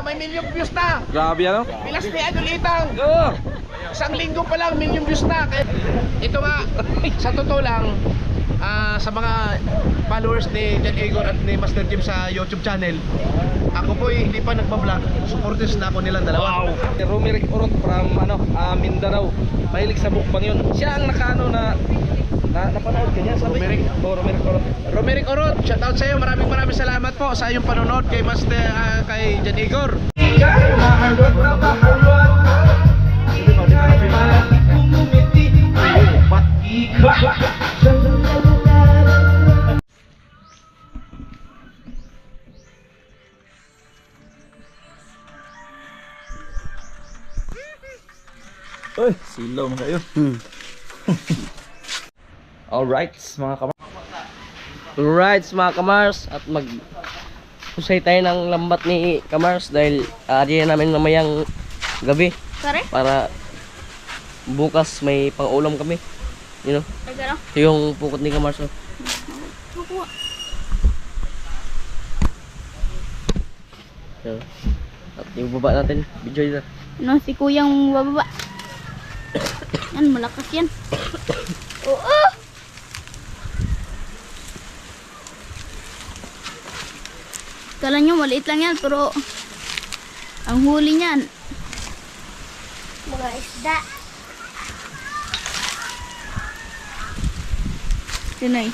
may million views na. Grabe ano? Pilas ni Idol Itang. Oo. Isang linggo pa lang, million views na. Ito nga, sa totoo lang, sa mga followers ni John Igor at ni Master Jim sa YouTube channel, ako po hindi pa nagpa-vlog. Supporters na ako nilang dalawa. Wow. Romeric Orot from Mindanao. Mahilig sa mukbang yun. Siya ang nakaano na napanood ka niya, sabi? Romeric. Romeric Orot. Romeric Orot, shoutout sa iyo. Maraming salamat po sa iyong panonood kay Master kay John Igor. Uy, silaw mo kayo. Alright, mga kamars. Alright mga kamars, at usay tayo ng lambat ni Kamars dahil diyan namin mamayang gabi. Sorry? Para bukas may pang-ulam kami. You know? Ay, Ito yung pukot ni Kamars. Oh. So, at yung baba natin, video nila. No, si kuyang bababa. Yan, malakas yan. Oo! Kala nyo, maliit lang yan, pero ang huli niyan, mga isda. Yun ay.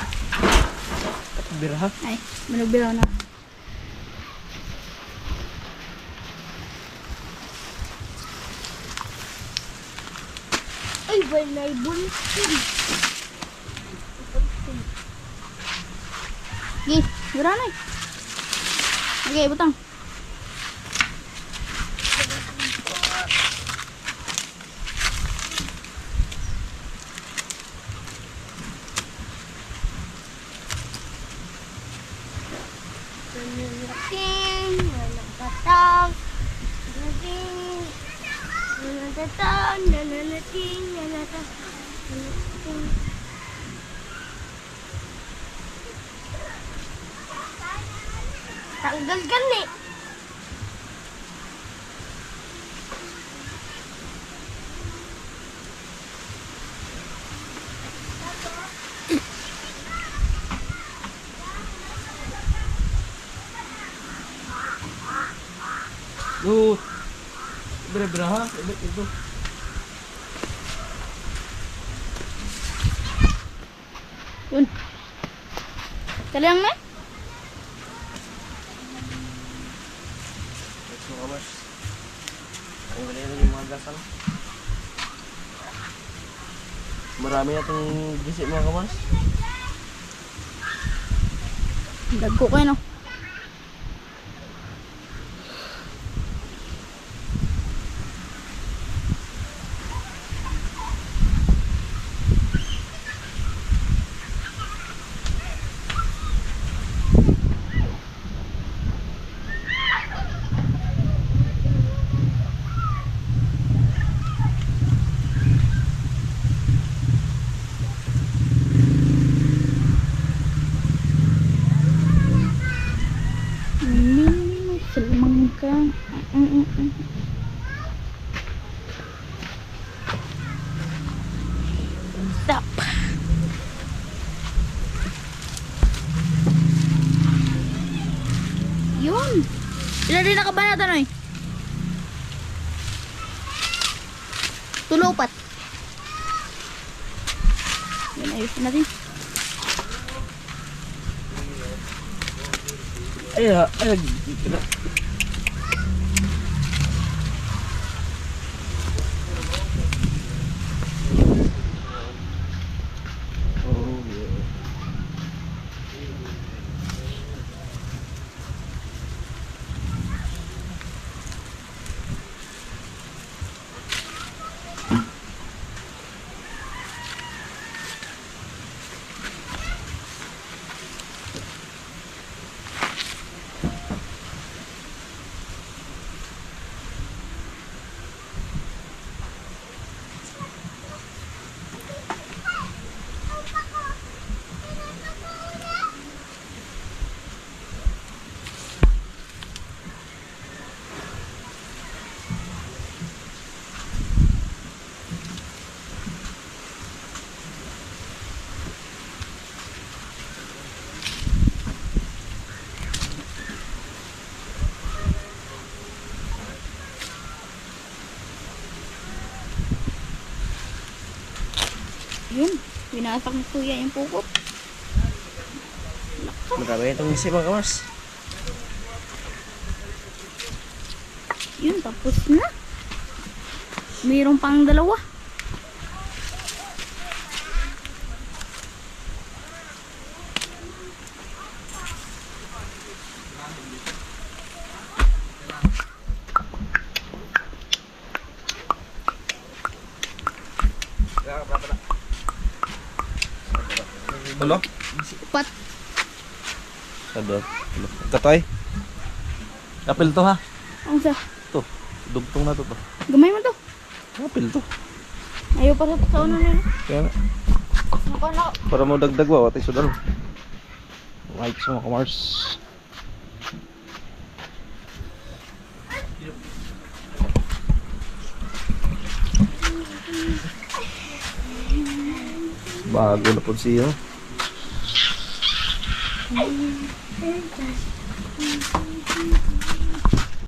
Biraha. Ay, manubiraw na. Ay, walay bunsin. Gi, biraw na eh. Okay, butang. Nananating, nanapatang, nananating, nananating, nananating. Tanggal gani. Biraha. Ito. Yun. Dali lang na. Mga kamars. Ang galing na yung mga gasang. Marami na itong gisip mga kamars. Dagko ko yun, oh. Selmangka. Stop. Yun. Ilan rin nakabanatan, oy? Tulupat. Yan, ayusin natin. Ay. Yun, winasak ni kuya yung pukot. Marami itong misi mga kamars. Yun, tapos na. Mayroon pang dalawa. Ano? Pat. Ano? Katay. Apil to ha. Ang sa, To. Dugtong na to. gamay mo to. Apil to. Ayaw pa sa una nila. Kaya na. Mukha na. Para mo dagdag ba, watay sudal. Right sa mga kamars. Bago na po siya.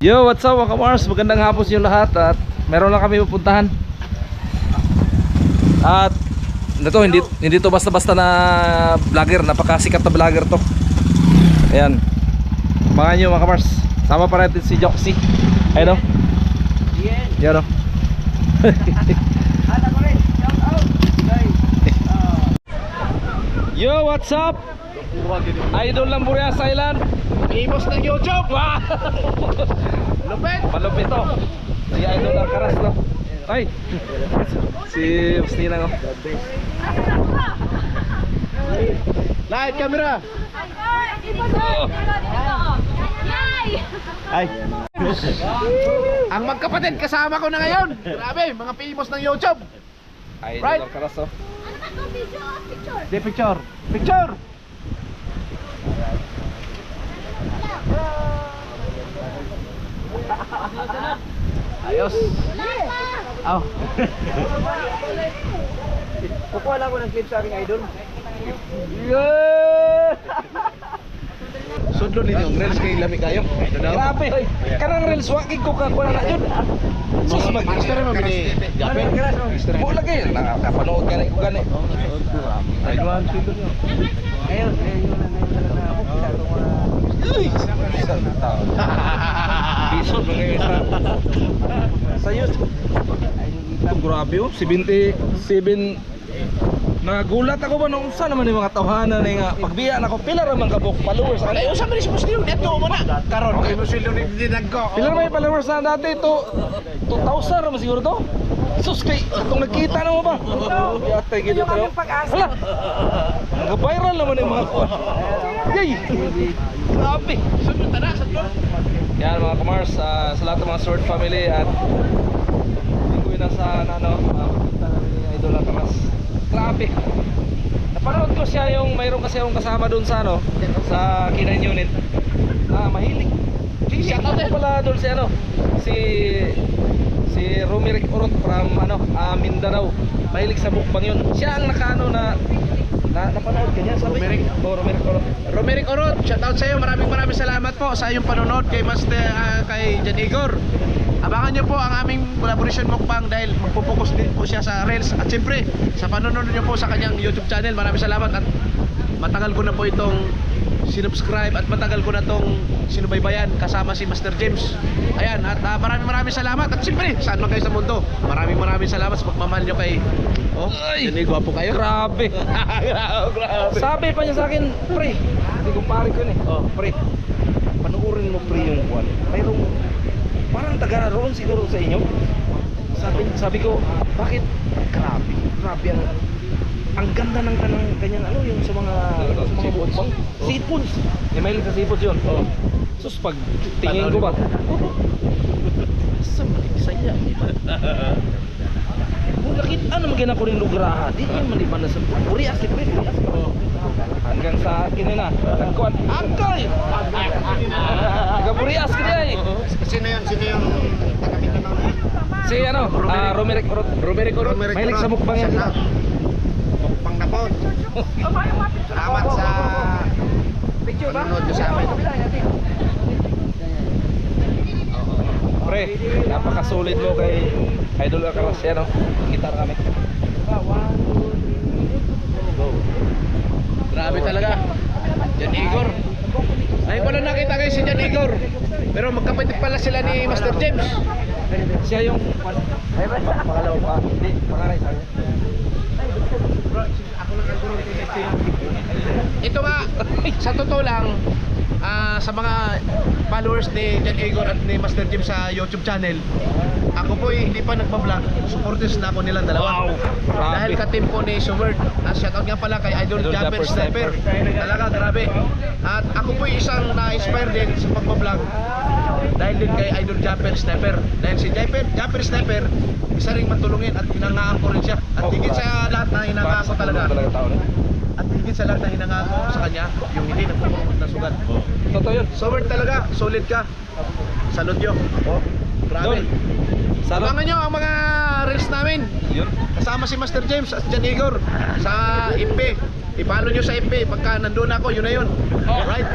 Yo, what's up mga kamars? Magandang hapon sa inyo lahat. At meron lang kami pupuntahan. At ito, hindi to basta-basta na vlogger. Napakasikat na vlogger to. Ayan. Abangan nyo mga kamars. Sama pa natin si Joxy. Ayun o. Yan o. Yo, what's up? Idol ng Burias Island. Famous ng YouTube! Wow! Lupit! Malupit to. Si Idol ng Karas to. Ay! Si Ustina ko. Light camera! Ay! Ang magkapatid kasama ko na ngayon! Grabe, mga famous ng YouTube! Idol Right. ng Karas to. Di picture! Picture! Ayos! Aw! Kukuha lang ko ng clip sa aming idol. Sudlo ninyo, reels kay lami kayo. Ito daw. Grabe! Kanang reels wakig ko kakuha na yun. Sus, Master mo bini Japet. Buo lagi. Nakapanood ka na ko gani. Ayun, sudlo nyo. Uy! Isang tao. Piso na ngayon sa YouTube. Ito grabe oh, 77. Nagulat ako ba nung saan naman yung mga tawhanan na nga pagbiya na ko pila raman ka book followers sa Ay, kanila. usap rin si Muslim. Dito mo na. Karon, kay Muslim ni dinagko. Pila raman yung followers na dati to 2,000 raman siguro to. Sus kay itong nagkita na mo ba? Yatay gito tayo. Hala. Nag-viral naman yung mga kuwan. Yay! Grabe. Sudlo tara, sudlo. Yan mga kamars, sa lahat ng mga Sword family at linggoy na sa pupunta namin ni Idol ng Karas. Grabe. Napanood ko siya yung mayroon kasi akong kasama doon sa sa K9 unit na mahilig. Shoutout din pala doon si Romeric Urot from Mindanao. Mahilig sa mukbang yun. Siya ang nakaano na napanood ka niya sabi. Romeric? Romeric Urot. Romeric Orot, shoutout sa iyo. Maraming salamat po sa iyong panonood kay Master kay Jan Igor. Abangan niyo po ang aming collaboration mukbang dahil magpo-focus din po siya sa Reels at siyempre sa panonood niyo po sa kanyang YouTube channel. Maraming salamat at matagal ko na po itong sinubscribe at matagal ko na itong sinubaybayan kasama si Master James. Ayan, at maraming salamat at siyempre saan man kayo sa mundo. Maraming salamat sa pagmamahal niyo kay Jan Igor. Gwapo kayo. Grabe. Grabe. Sabi pa niya sa akin, pre, hindi kumpare ko yun eh. Oh, pre, panuorin mo pre yung kwan. Mayroong, parang taga roon siguro sa inyo. Sabi ko, bakit? Grabe ang ganda ng kanyang yung sa mga mukbang. Seafoods. May mahilig sa seafoods yun. Oh. Sus, pag tingin ko ba? Sa saya, di ba? Kung nakita naman ko rin lugar di yan maliban na sa Burias, pre. Hanggang sa kinina, nagkuhan, angkay! Taga Burias kaya eh. Sino yung taga Mindanao? Si Romeric Urot. Romeric Orot. Mahilig sa mukbang yan. Mukbang na po. Salamat sa panonood nyo sa amin. Pre, napakasulit mo kay Idol ng Karas yan, no? Gitar kami. Grabe talaga. Jan Igor. Ngayon ko lang nakita kayo si Jan Igor. Pero magkapatid pala sila ni Master James. Siya yung pangalawa pa. Hindi, pangaray sa akin. Ito nga, sa totoo lang, sa mga followers ni Jan Igor at ni Master James sa YouTube channel, ako po hindi pa nagpa-vlog. Supporters na ako nilang dalawa. Wow, grabe. Dahil ka-team po ni Subert. Shoutout nga pala kay Idol Japper Sniper. Talaga grabe. At ako po isang na-inspire din sa pagpa-vlog dahil din kay Idol Japper Sniper. Dahil si Japper Sniper, isa ring matulungin at hinangaan ko rin siya. At higit sa lahat na hinangaan ko talaga. At higit sa lahat na hinangaan ko sa kanya, yung hindi nagpupurot na sugat. Totoo yun. Subert talaga, solid ka. Salud yun. Grabe. Abangan nyo ang mga reels namin. Yun. Kasama si Master James at Jan Igor sa FB. I-follow nyo sa FB. Pagka nandun ako, yun na yun. Alright?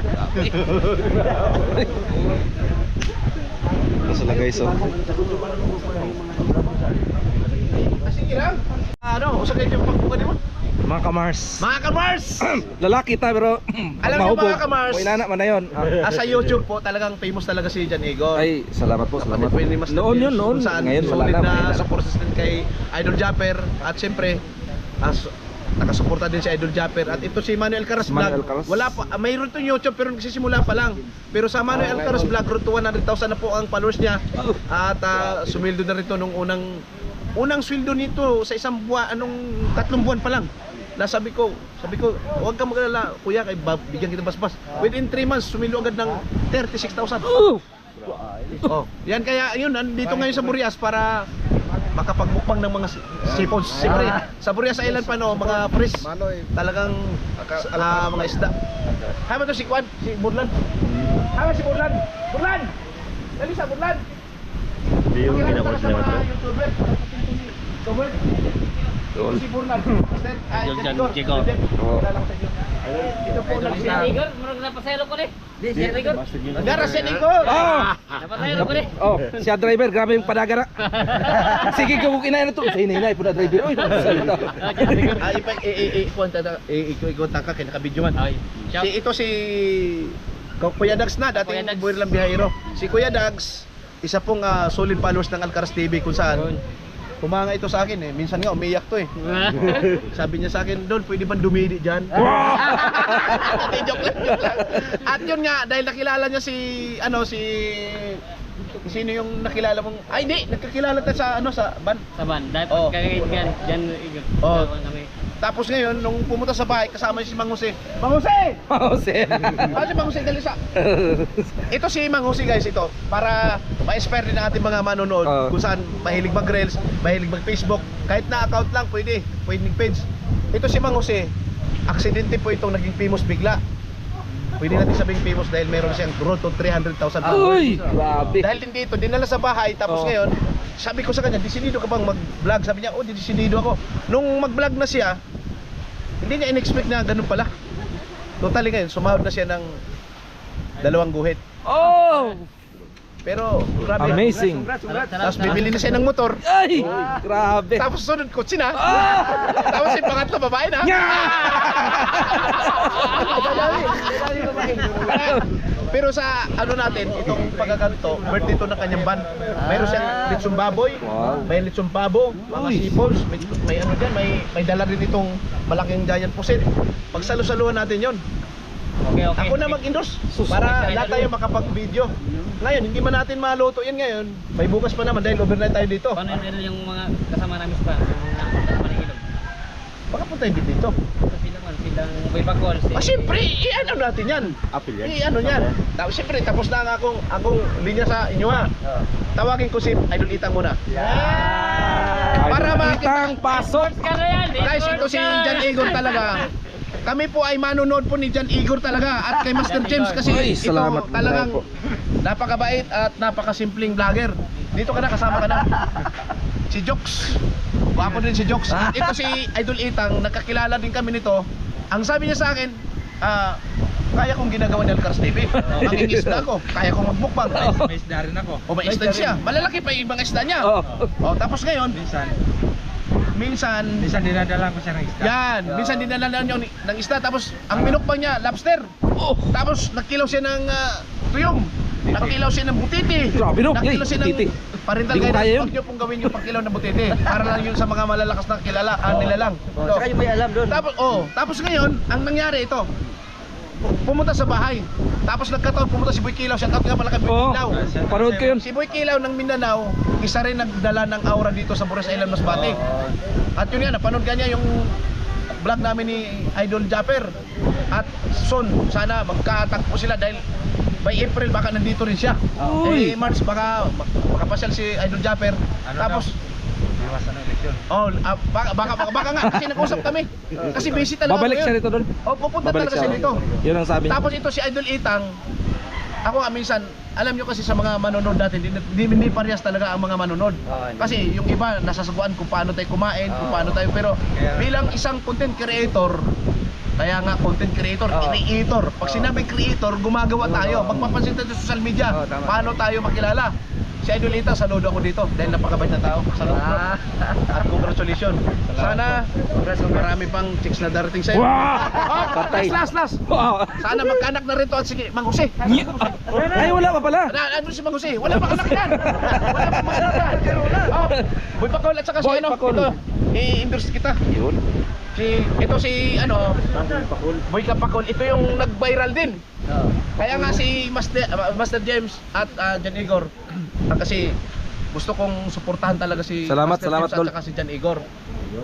Ito sila guys, oh. Sige lang. Ano, usa kayo yung pagbukan mo? Mga kamars. Mga kamars! Lalaki ta pero Alam niyo mga kamars, may inana man na yun. sa YouTube po, talagang famous talaga si Jan Igor. Ay, salamat po, salamat. Kapatid po ni Master Noon James, yun, noon. kung saan Ngayon wala solid na. na support system kay Idol Japper. At siyempre, nakasuporta din si Idol Japper. At ito si Manuel Caras Manuel Vlog. Caras. Wala pa, mayroon to YouTube pero nagsisimula pa lang. Pero sa Manuel Caras Vlog, road to 100,000 na po ang followers niya. At sumildo na rin to nung unang sweldo nito sa isang buwan, 3 buwan pa lang. Sabi ko, huwag kang magalala, kuya, kay bigyan kita basbas. Within 3 months, sumilo agad ng 36,000. Oh, yan kaya yun, nandito ngayon sa Burias para makapagmukbang ng mga seafoods. Siyempre, sa Burias Island pa no, mga pres, talagang mga isda. Hama to si Kwan, si Burlan. Hama si Burlan. Burlan! Dali sa Burlan! Hindi yung pinapos na ito. YouTuber. Cover. Si Burlan. Jan Chico. Ito po lang Si siya. Igor, murag napasaylo ko ni. Si Igor. Gara si Igor. Napasaylo ko ni. Oh, siya driver, grabe yung padagara. Sige ko kung inayin na to. Sa inay po na driver. Uy, salita. Ikwanta ka, kinaka-video man. Ay. Ito si Kuya Dags na, dating buhay lang bihayero. Si Kuya Dags, isa pong solid followers ng Alcaraz TV kung saan humanga ito sa akin minsan nga umiyak to sabi niya sa akin, Don, pwede bang dumidi dyan? Joke lang. At yun nga, dahil nakilala niya sino yung nakilala mong, ay hindi, nagkakilala tayo sa ban. Saban, dahil Oh. kagaigan, Jan Igor. Oh. Kami. Tapos ngayon, nung pumunta sa bahay, kasama niya si Mang Jose. Mang Jose! Oh, siya. Si Mang Jose Galisa. Ito si Mang Jose guys, ito para ma-inspire din ang ating mga manonood kung saan mahilig mag-reels, mahilig mag-Facebook, kahit na account lang pwede page. Ito si Mang Jose, aksidente po itong naging famous bigla. Pwede natin sabing famous dahil meron siyang road to 300,000 Uy, followers. grabe. Dahil din dito, dinala sa bahay, tapos ngayon, sabi ko sa kanya, disinido ka bang mag-vlog? Sabi niya, disinido ako. Nung mag-vlog na siya, hindi niya in-expect na ganun pala. Totally ngayon, sumahod na siya ng 2 guhit. Oh! Pero, grabe. Amazing. Tapos bibili na siya ng motor. Ay, grabe. Tapos sunod kotse na. Tapos yung pangatlo, babae na. Pero sa natin, itong pagkakanto, birthday to ng kanyang band. Mayroon siyang litsong baboy, may litsong pabo, mga seafoods, may dyan, may dala rin itong malaking giant pusit. Pagsalo-saluhan natin yon. Okay. Ako na mag-endorse para lahat tayo makapag-video. Ngayon, hindi man natin maluto yan ngayon. May bukas pa naman dahil overnight tayo dito. Paano yung mga kasama namin sa Manilog? Baka puntahin din dito. Silang Boy Bagol. Siyempre, i-ano natin yan. I-ano yan. Siyempre, tapos na ang akong linya sa inyo ha. Tawagin ko si Idol Itang muna. Para makitang pasok. Ka na yan. Guys, ito si Jan Igor talaga. Kami po ay manonood po ni Jan Igor talaga at kay Master James kasi Ay, ito salamat po. talagang napakabait at napakasimpleng vlogger. Dito ka na, kasama ka na. Si Jokes. Wapo din si Jokes. At ito si Idol Itang, nakakilala din kami nito. Ang sabi niya sa akin, kaya kong ginagawa ni Alcaraz TV. Ang isda ko, kaya kong magmukbang. May isda rin ako. O may isda siya. Malalaki pa yung ibang isda niya. Oh. O tapos ngayon, minsan dinadala ko siya ng isda. yan, minsan dinala niyo ng isda tapos ang minukbang niya lobster. Tapos nagkilaw siya ng tuyong. Nagkilaw siya ng butiti. Grabe, no? Nagkilaw siya ng Butiti. parental Hindi ko kaya guidance. yun. Huwag niyo pong gawin yung pagkilaw ng butiti. Para lang yun sa mga malalakas na kilala, nila lang. Ito. Saka yung may alam doon. Tapos ngayon, ang nangyari ito. Pumunta sa bahay. Tapos nagkataon pumunta si Boy Kilaw. Shout out nga pala kay Boy Oo, Kilaw. panood ko yun. Si Boy Kilaw ng Mindanao, isa rin nagdala ng aura dito sa Bures Island, Masbate. At yun nga, napanood ka niya yung vlog namin ni Idol Japper. At soon, sana magkatagpo sila dahil by April baka nandito rin siya. Uy. March baka makapasyal si Idol Japper. Tapos Iwasan ng eleksyon. baka nga kasi nag-usap kami. Kasi busy talaga. Babalik ako siya yun. rito doon. Pupunta Babalik talaga siya dito. Yun ang sabi niya. Tapos ito si Idol Itang. Ako nga minsan, alam nyo kasi sa mga manonood dati, hindi parehas talaga ang mga manonood. Kasi yung iba nasasaguan kung paano tayo kumain, kung paano tayo, pero bilang isang content creator, kaya nga content creator, creator. Pag sinabing creator, gumagawa tayo. Magpapansin tayo sa social media. Paano tayo makilala? Si Idol Itang, saludo ako dito dahil napakabait na tao. Saludo. At congratulations. Sana marami pang chicks na darating sa'yo. Wow! Patay. Last. Wow! Sana magkaanak na rin to at sige, Mang Jose. Ay, wala pa pala. Ano si Mang Jose? Wala pa anak yan. Wala pa anak yan. Boy Pakol at saka si Boy ano, Pakol. ito. I-endorse kita. Yun. Ito si ano, Boy Pakol. Ito yung nag-viral din. Kaya nga si Master James at Jan Igor. Kasi gusto kong suportahan talaga si Salamat, Master salamat, James Dol. at saka si Jan Igor.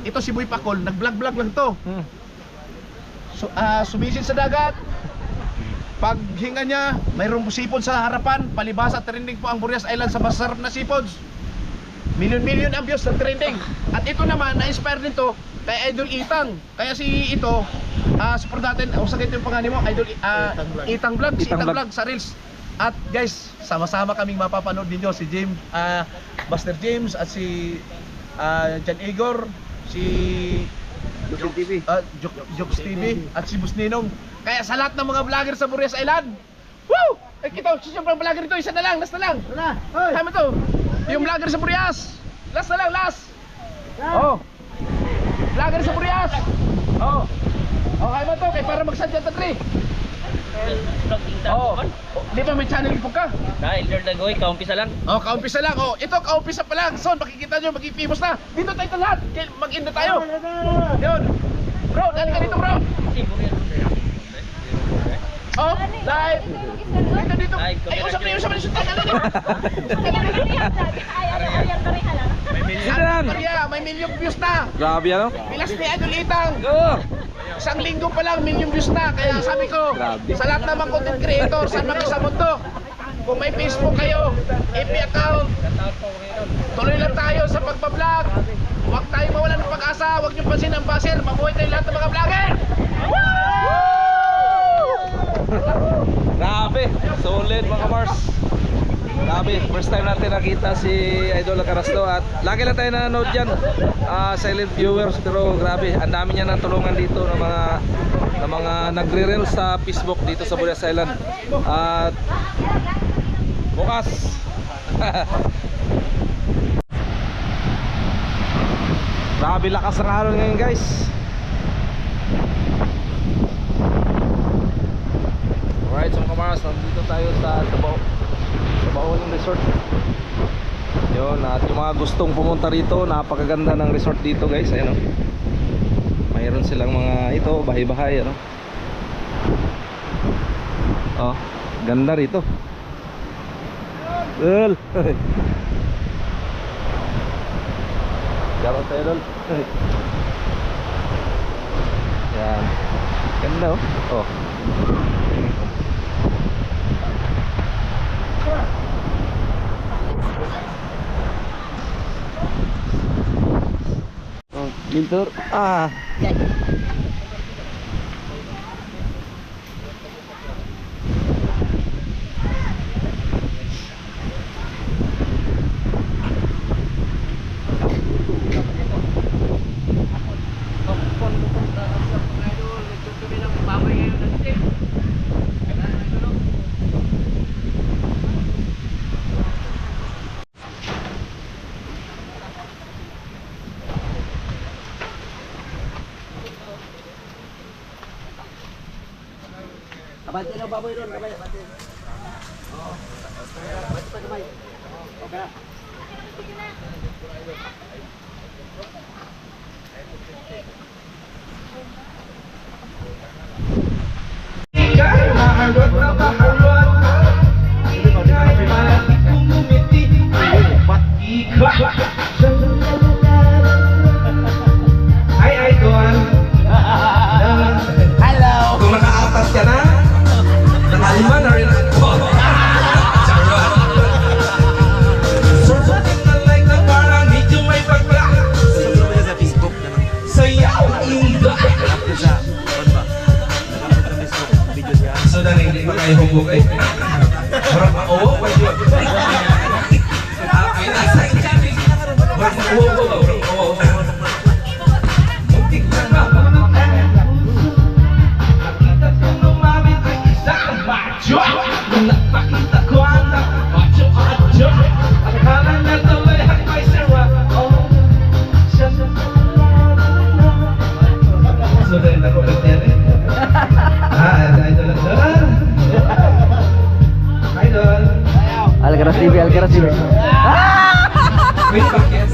Ito si Boy Pakol, nag-vlog lang to. Sumisid sa dagat. Paghinga niya, mayroong sipon sa harapan, palibasa trending po ang Burias Island sa masarap na sipods. Million ang views ng trending. At ito naman, na-inspire din to kay Idol Itang. Kaya si ito, support natin, sakit yung pangalan mo, Idol Itang Vlog, si Itang Vlog sa Reels. At guys, sama-sama kaming mapapanood ninyo si James, Master James at si Jan Igor, si Jokes TV at si Bus Ninong. Kaya sa lahat ng mga vlogger sa Burias Island, woo! Ito, siyempre ang vlogger ito, isa na lang, last na lang. Tama to. Yung vlogger sa Burias. Last na lang, last. Oh. Vlogger sa Burias. Oh. Okay mo to, kay para magsadya ta 3. Oh. Di ba may channel po ka? Dahil Lord Agoy, kaumpisa lang. Oh, kaumpisa lang. Oh, ito kaumpisa pa lang. So, makikita nyo, maging famous na. Dito tayo lahat. Mag-in na tayo. Yun. Bro, dali ka dito, bro. Oh, live. Dito. Ay, usap na. May million views na. Grabe ano? Pilas ni Idol Itang. Oh! Isang linggo pa lang, million views na. Kaya sabi ko, Grabe. sa lahat ng mga content creator, sa mga sa mundo, kung may Facebook kayo, FB account, tuloy lang tayo sa pagbablog. Huwag tayong mawalan ng pag-asa. Huwag niyong pansin ang baser. Mabuhay tayong lahat ng mga vlogger. Grabe! Solid mga Mars! Grabe, first time natin nakita si Idol Carasto at lagi lang tayo nanonood dyan, silent viewers, pero grabe, ang dami niya nang tulungan dito ng mga nagre-reel sa Facebook dito sa Burias Island. At bukas grabe lakas ng alon ngayon guys. Alright, so mga kamaras, nandito tayo sa Baon Resort. Yun, at yung mga gustong pumunta rito, napakaganda ng resort dito guys. Ayun, mayroon silang mga ito, bahay-bahay ano. Oh, ganda rito. Dol. Garon tayo dol. Yan. Ganda oh. Oh. Pintur. Ay, Idol. Hello. Kung nakaatas ka na, nakalima na rin ako. Charot. Surfing na like na parang medyo may pagla. Sa Facebook na lang. Sayaw na inda. Upload sa, ano ba? Nag-upload sa Facebook video siya. So, dahil hindi ba kayo hubog eh? Parang ma-uwo pa yun. Ay, nasa ikami. Parang ma-uwo ba? Parang ma-uwo. Muntik na ba? Nakita ko lumamit ang isang macho. Nung nagpakita ko ang macho. Akala niya tuloy ang may sira. Siya sa so, dahil ako ganyan eh. Idol lang doon. Idol. Algaras TV, Algaras TV. Wait, bakit?